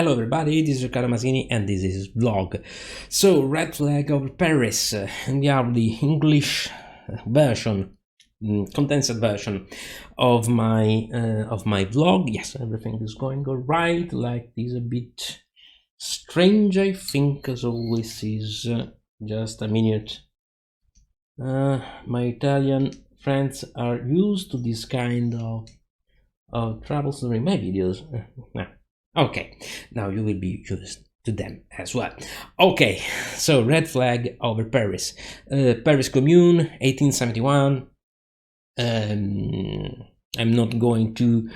Hello everybody, this is Riccardo Masini and this is vlog. So, red flag over Paris. We have the English version, condensed version of my vlog. Yes, everything is going all right. Like this a bit strange, I think, as always. Is just a minute. My Italian friends are used to this kind of troubles during my videos. Okay, now you will be used to them as well. Okay, so red flag over Paris. Paris Commune, 1871. I'm not going to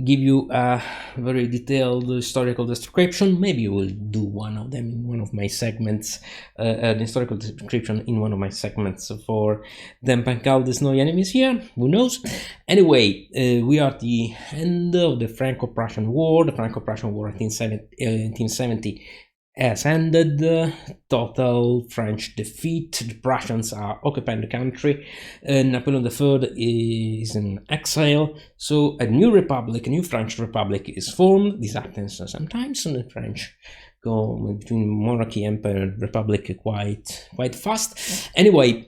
give you a very detailed historical description. Maybe I will do one of them in one of my segments, an historical description in one of my segments for them and call the snowy enemies here. Who knows? Anyway, we are at the end of the Franco-Prussian War. The Franco-Prussian War 1870 has ended. Total French defeat. The Prussians are occupying the country. Napoleon III is in exile. So a new republic, a new French republic is formed. This happens sometimes, and the French go between monarchy, empire, and republic quite fast. Anyway,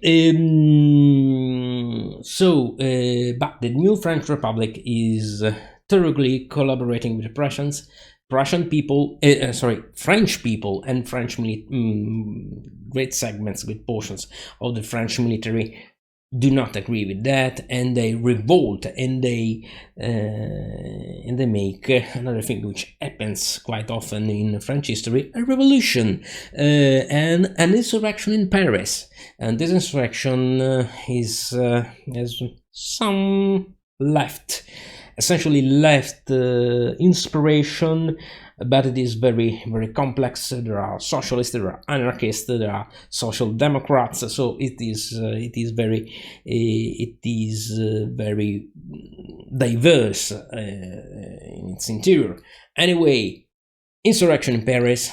but the new French republic is thoroughly collaborating with the Prussians. French people and French great segments, great portions of the French military do not agree with that, and they revolt, and they make another thing which happens quite often in French history: a revolution and an insurrection in Paris. And this insurrection has some essentially left inspiration, but it is very complex. There are socialists, there are anarchists, there are social democrats. So it is very diverse in its interior. Anyway, insurrection in Paris.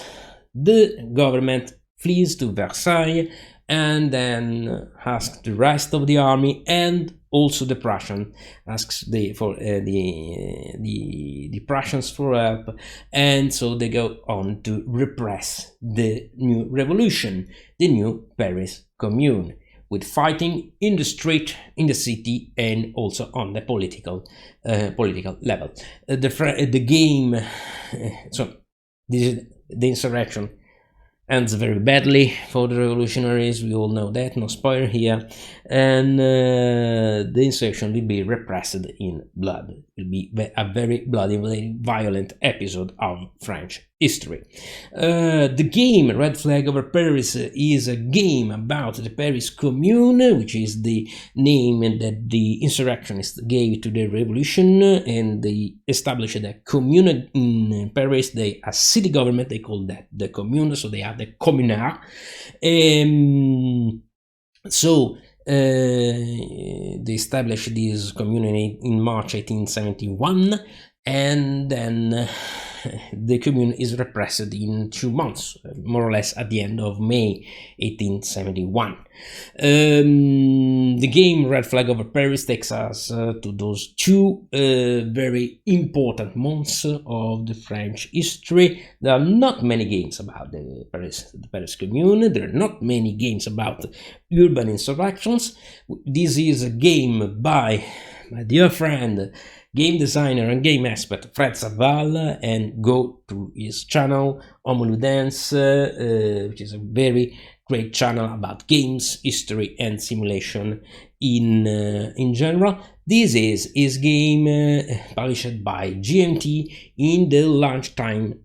The government flees to Versailles and then asks the rest of the army, and also the Prussian asks the Prussians for help, and so they go on to repress the new revolution, the new Paris Commune, with fighting in the street, in the city, and also on the political level. The insurrection ends very badly for the revolutionaries. We all know that, no spoiler here. And the insurrection will be repressed in blood. It will be a very bloody, violent episode of French history. The game Red Flag Over Paris is a game about the Paris Commune, which is the name that the insurrectionists gave to the revolution, and they established a commune in Paris. A city government, they call that the commune, so they have the communard. They established this commune in March 1871, and then the commune is repressed in 2 months, more or less at the end of May 1871. The game Red Flag Over Paris takes us to those two very important months of the French history. There are not many games about the Paris Commune. There are not many games about urban insurrections. This is a game by my dear friend, game designer and game expert Fred Serval, and go to his channel Homoludence, which is a very great channel about games, history, and simulation in general. This is his game published by GMT in the Lunchtime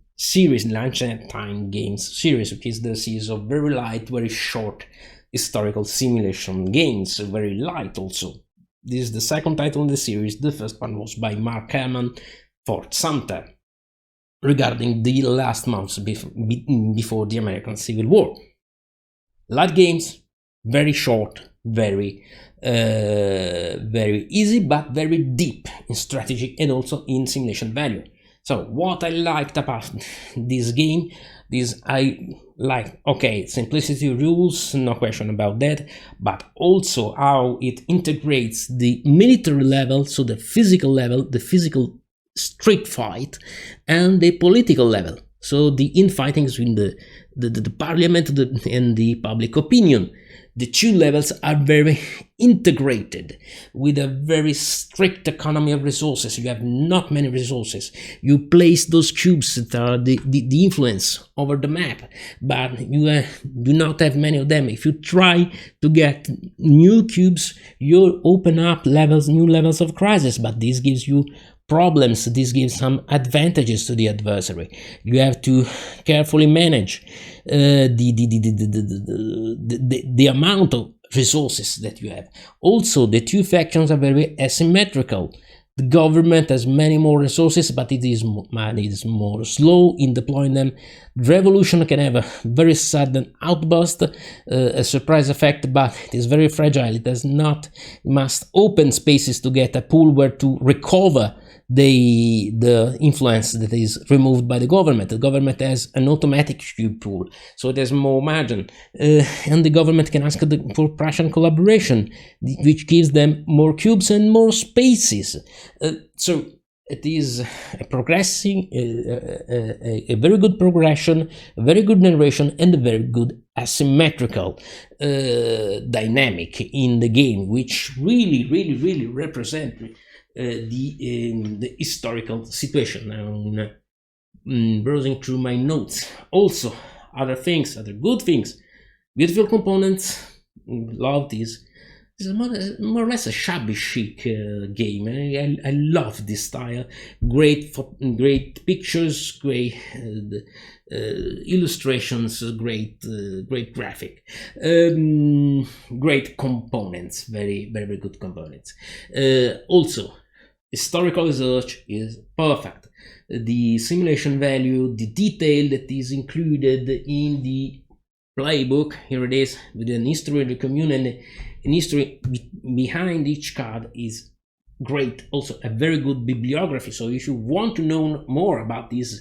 Games series, which is the series of very light, very short historical simulation games, very light also. This is the second title in the series. The first one was by Mark Herman, Fort Sumter, regarding the last months before the American Civil War. Light games, very short, very easy, but very deep in strategy and also in simulation value. So what I liked about this game is simplicity rules, no question about that, but also how it integrates the military level, so the physical level, the physical street fight, and the political level. So the infighting between the parliament and the public opinion. The two levels are very integrated with a very strict economy of resources. You have not many resources. You place those cubes that are the influence over the map, but you do not have many of them. If you try to get new cubes, you open up new levels of crisis, but this gives you problems. This gives some advantages to the adversary. You have to carefully manage the amount of resources that you have. Also, the two factions are very asymmetrical. The government has many more resources, but it is more slow in deploying them. Revolution can have a very sudden outburst, a surprise effect, but it is very fragile. It must open spaces to get a pool where to recover the influence that is removed by the government. The government has an automatic cube pool, so there's more margin, and the government can ask for Prussian collaboration, which gives them more cubes and more spaces. So it is a progressing, a very good progression, a very good narration, and a very good asymmetrical dynamic in the game, which really represent the historical situation. Now, browsing through my notes, also other good things, beautiful components. Love this. This is more or less a shabby chic game. I love this style. Great pictures, great illustrations, great graphic, great components, very good components. Also, historical research is perfect. The simulation value, the detail that is included in the playbook, here it is, with an history of the commune and an history behind each card is great. Also, a very good bibliography. So if you want to know more about this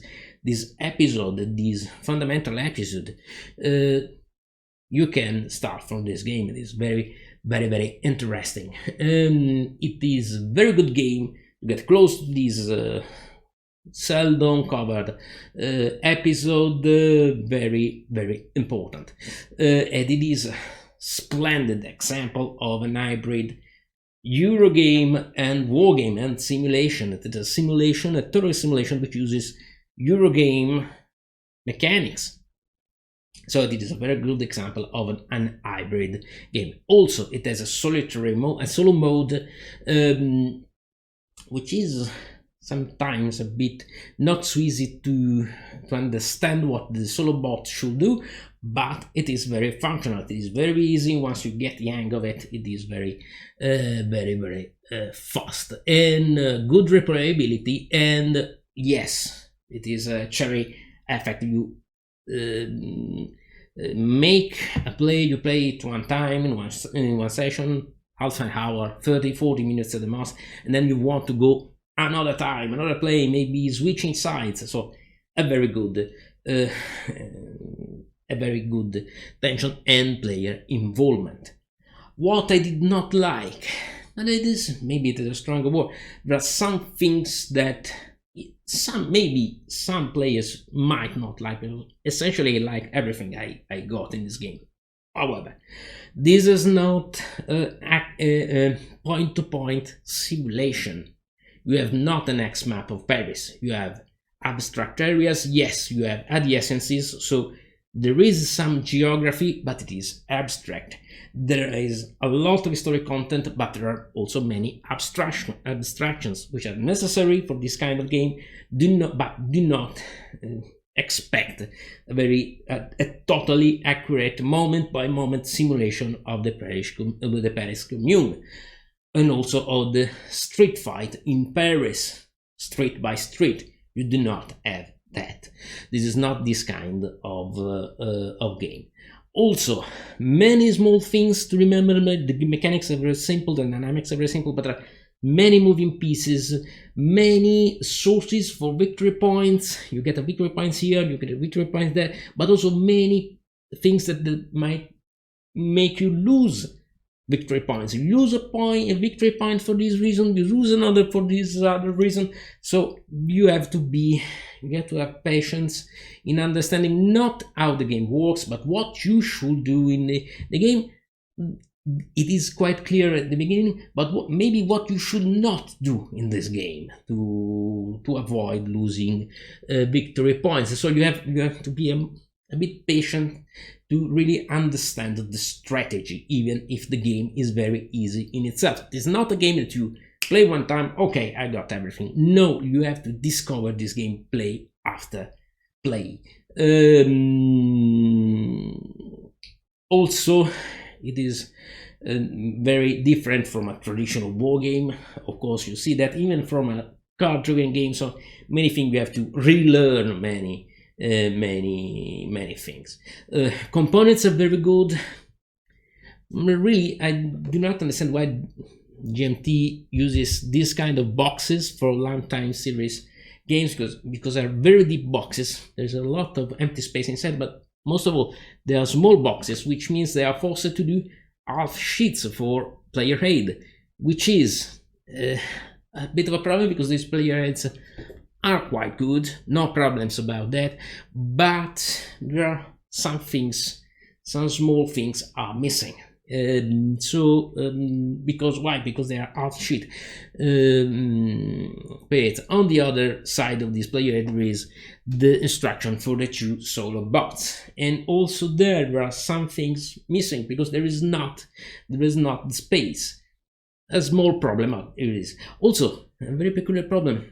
episode, this fundamental episode, you can start from this game. It is very interesting. It is a very good game to get close to this seldom covered episode. Very important, and it is a splendid example of an hybrid Eurogame and wargame and simulation. It is a simulation, a total simulation which uses Eurogame mechanics. So it is a very good example of an hybrid game. Also, it has a solo mode, which is sometimes a bit not so easy to understand what the solo bot should do, but it is very functional. It is very easy. Once you get the hang of it, it is very fast and good replayability. And yes, it is a cherry effect. You make a play, you play it one time in one session, half an hour, 30-40 minutes at the most, and then you want to go another time, another play, maybe switching sides. So a very good tension and player involvement. What I did not like, and maybe it is a stronger word, there are some things that some players might not like. Essentially, like everything I got in this game. However, this is not a point-to-point simulation. You have not an X map of Paris. You have abstract areas. Yes, you have adjacencies. So there is some geography, but it is abstract. There is a lot of historic content, but there are also many abstractions which are necessary for this kind of game. Do not expect a totally accurate moment-by-moment simulation of the Paris Commune, and also of the street fight in Paris, street by street. You do not have that. This is not this kind of game. Also, many small things to remember. The mechanics are very simple, the dynamics are very simple, but there are many moving pieces, many sources for victory points. You get a victory points here, you get a victory points there, but also many things that might make you lose victory points. You lose a victory point for this reason, you lose another for this other reason. So you have to have patience in understanding not how the game works, but what you should do in the game. It is quite clear at the beginning, but maybe what you should not do in this game to avoid losing victory points. So you have to be a bit patient to really understand the strategy, even if the game is very easy in itself. It's not a game that you play one time, okay, I got everything. No, you have to discover this game play after play. Also, it is very different from a traditional war game. Of course, you see that even from a card-driven game, so many things you have to relearn many things. Components are very good. Really, I do not understand why GMT uses this kind of boxes for long time series games, because they're very deep boxes. There's a lot of empty space inside, but most of all, they are small boxes, which means they are forced to do half sheets for player aid, which is a bit of a problem because these player aids are quite good, no problems about that, but there are some small things are missing. Because why? Because they are half sheet. But on the other side of this player there is the instruction for the 2 solo bots, and also there are some things missing because there is not the space. A small problem it is. Also, a very peculiar problem.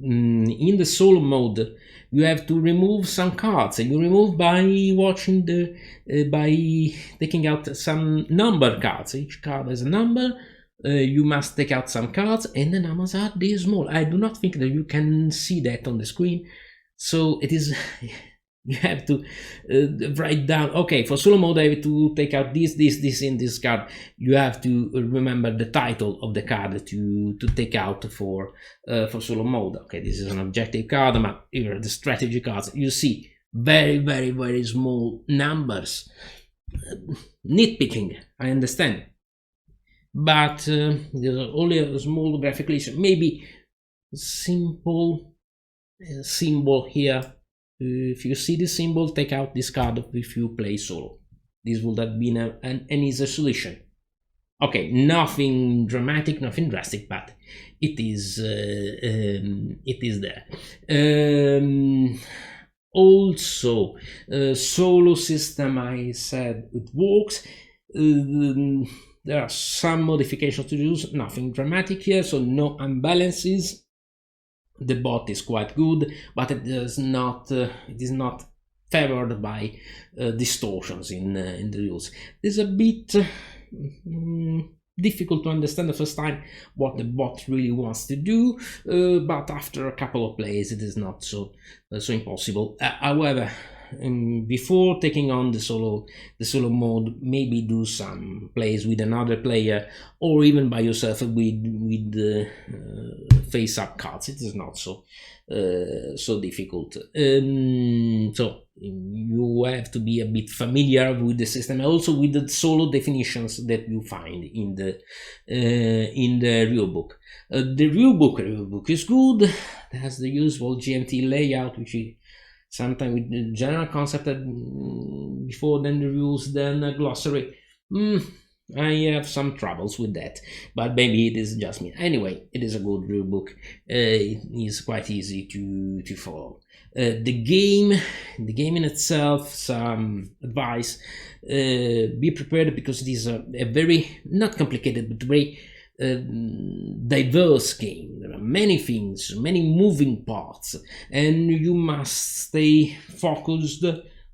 In the solo mode, you have to remove some cards, and you remove by watching by taking out some number cards. Each card has a number. You must take out some cards, and the numbers are this small. I do not think that you can see that on the screen, so it is. You have to write down, okay, for solo mode I have to take out this in this card. You have to remember the title of the card to take out for solo mode. Okay, this is an objective card, but here are the strategy cards. You see very small numbers. Nitpicking, I understand, but there's only a small graphic list. Maybe simple symbol here. If you see this symbol, take out this card if you play solo. This would have been an easier solution. Okay, nothing dramatic, nothing drastic, but it is there. Also, solo system, I said it works. There are some modifications to use, nothing dramatic here, so no imbalances. The bot is quite good, but it is not favored by distortions in the rules. It's a bit difficult to understand the first time what the bot really wants to do, but after a couple of plays it is not so impossible. However, before taking on the solo mode, maybe do some plays with another player or even by yourself with face up cards. It is not so difficult. So you have to be a bit familiar with the system, and also with the solo definitions that you find in the rule book. The rule book is good. It has the usual GMT layout, which is sometimes with the general concept before, then the rules, then a glossary. I have some troubles with that, but maybe it is just me. Anyway, it is a good rule book. It is quite easy to follow. The game in itself, some advice: be prepared, because it is a very, not complicated, but very diverse game. There are many things, many moving parts, and you must stay focused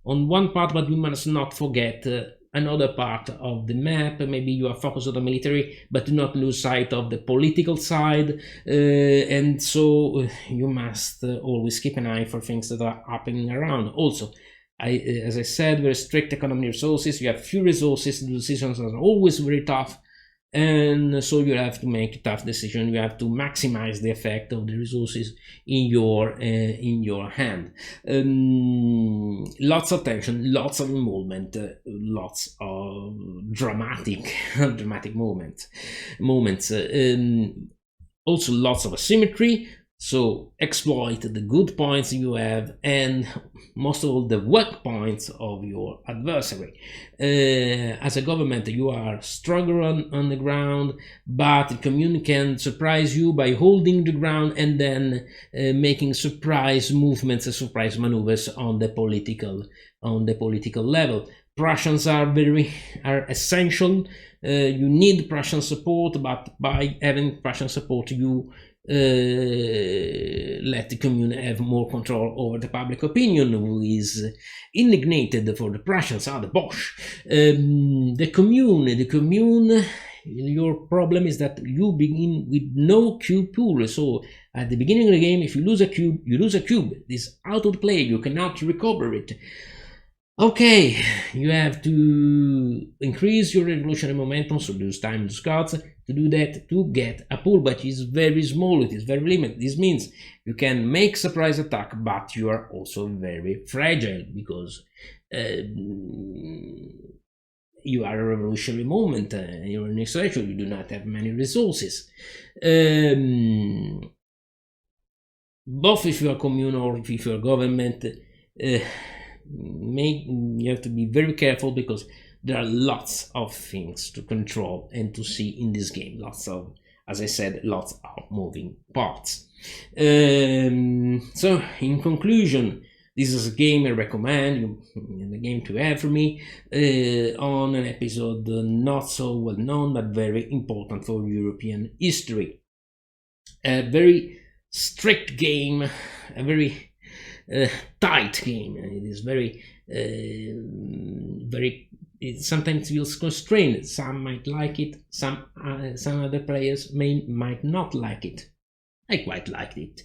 on one part, but you must not forget another part of the map. Maybe you are focused on the military, but do not lose sight of the political side, and so you must always keep an eye for things that are happening around. Also, as I said, very strict economy resources. You have few resources. The decisions are always very tough, and so you have to make a tough decision. You have to maximize the effect of the resources in your hand. Lots of tension, lots of involvement, lots of dramatic dramatic moments. Also lots of asymmetry, so exploit the good points you have and most of all the weak points of your adversary. As a government, you are stronger on the ground, but the commune can surprise you by holding the ground and then making surprise movements and surprise maneuvers on the political level. Prussians are essential. You need Prussian support, but by having Prussian support, you let the commune have more control over the public opinion, who is indignated for the Prussians are the Bosch. The commune, your problem is that you begin with no cube pool. So at the beginning of the game, if you lose a cube, you lose a cube. This out of play, you cannot recover it. Okay, you have to increase your revolutionary momentum, so use time to Scots to do that, to get a pool, but it's very small, it is very limited. This means you can make surprise attack, but you are also very fragile because you are a revolutionary movement, you're an insurrection, you do not have many resources. Both if you are commune or if you are government, you have to be very careful because there are lots of things to control and to see in this game. Lots of, as I said, lots of moving parts. So in conclusion, this is a game I recommend, the game to have for me, on an episode not so well known but very important for European history. A very strict game, a very tight game. It is very it sometimes feels constrained. Some might like it, some other players might not like it. I quite liked it.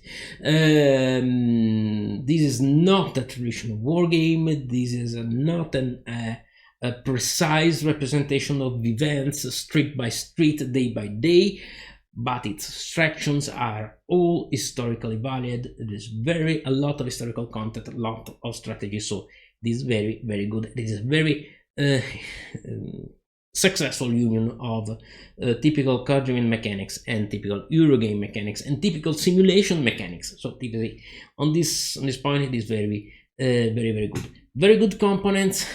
This is not a traditional war game. This is not a precise representation of events street by street, day by day, but its abstractions are all historically valid. There's a lot of historical content, a lot of strategy, so this is very, very good. This is very successful union of typical card driven mechanics and typical Eurogame mechanics and typical simulation mechanics. So typically on this point it is very, very good. Very good components.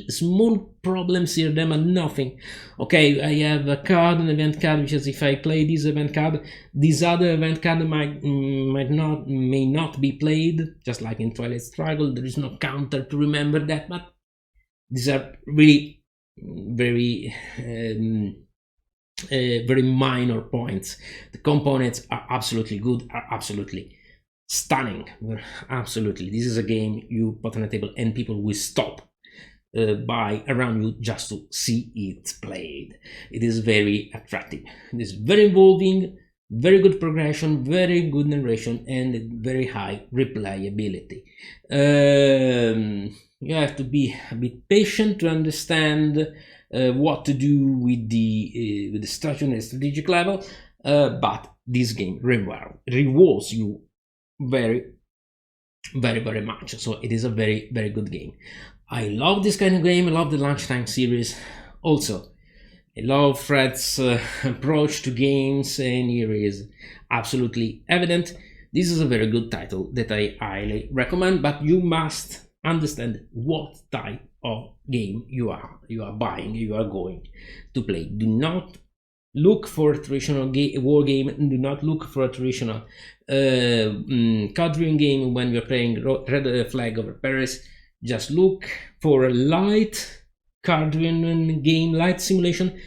Small problems here, them are nothing. Okay, I have a card, an event card, which is if I play this event card, this other event card may not be played, just like in Twilight Struggle. There is no counter to remember that, but these are really very minor points. The components are absolutely good, are absolutely stunning. Absolutely, this is a game you put on a table and people will stop by around you just to see it played. It is very attractive. It is very involving, very good progression, very good narration, and very high replayability. You have to be a bit patient to understand what to do with the strategy and strategic level, but this game rewards you very much. So it is a very, very good game. I love this kind of game. I love the lunchtime series. Also, I love Fred's approach to games, and here is absolutely evident. This is a very good title that I highly recommend, but you must understand what type of game you are buying, you are going to play. Do not look for a traditional war game, and do not look for a traditional card-driven game when you're playing Red Flag over Paris. Just look for a light card-driven game, light simulation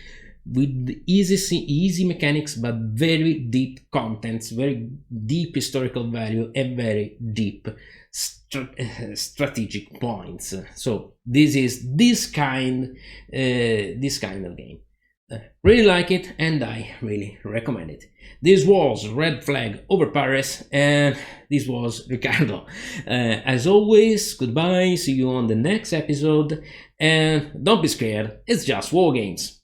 with easy mechanics, but very deep contents, very deep historical value, and very deep strategic points. So this is this kind of game. Really like it, and I really recommend it. This was Red Flag over Paris, and this was Riccardo. As always, goodbye, see you on the next episode, and don't be scared, it's just war games.